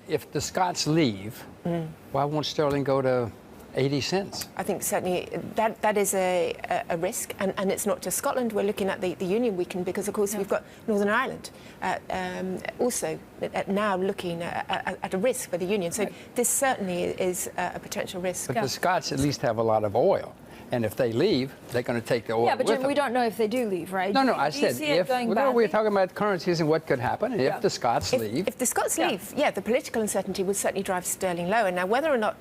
If the Scots leave, why won't sterling go to 80 cents? I think certainly that is a risk, and it's not just Scotland. We're looking at the Union weakened because, of course, we've got Northern Ireland also now looking at a risk for the Union. So this certainly is a potential risk. But the Scots at least have a lot of oil. And if they leave, they're going to take the oil. Yeah, but with Jim, them. we don't know if they do leave, right? No, I said if we're talking about currencies and what could happen, and if the Scots leave. If the Scots leave, the political uncertainty would certainly drive sterling lower. Now, whether or not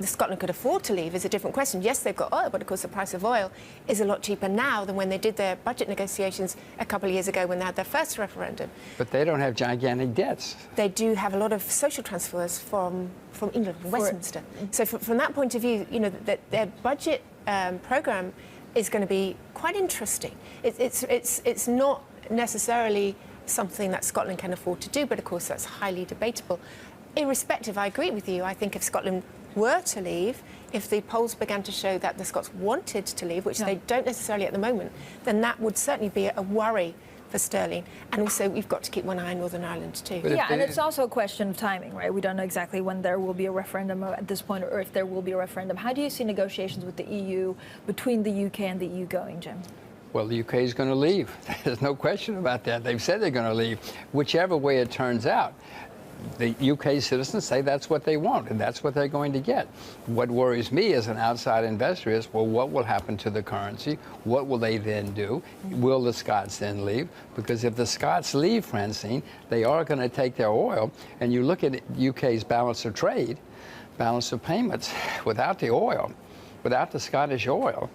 Scotland could afford to leave is a different question. Yes, they've got oil, but of course the price of oil is a lot cheaper now than when they did their budget negotiations a couple of years ago when they had their first referendum. But they don't have gigantic debts. They do have a lot of social transfers from England, from Westminster. So from that point of view, you know, their budget programme is going to be quite interesting. It's not necessarily something that Scotland can afford to do, but of course that's highly debatable. Irrespective, I agree with you. I think if Scotland were to leave, if the polls began to show that the Scots wanted to leave, which they don't necessarily at the moment, then that would certainly be a worry for sterling. And also we've got to keep one eye on Northern Ireland too. Yeah, and it's also a question of timing, right? We don't know exactly when there will be a referendum at this point, or if there will be a referendum. How do you see negotiations with the EU, between the UK and the EU going, Jim? Well, the UK is going to leave. There's no question about that. They've said they're going to leave. Whichever way it turns out, the UK citizens say that's what they want, and that's what they're going to get. What worries me as an outside investor is, well, what will happen to the currency? What will they then do? Will the Scots then leave? Because if the Scots leave, Francine, they are going to take their oil, and you look at UK's balance of trade, balance of payments, without the oil, without the Scottish oil,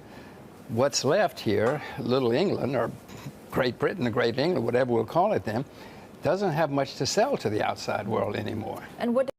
what's left here, Little England, or Great Britain, or Great England, whatever we'll call it then, doesn't have much to sell to the outside world anymore. And what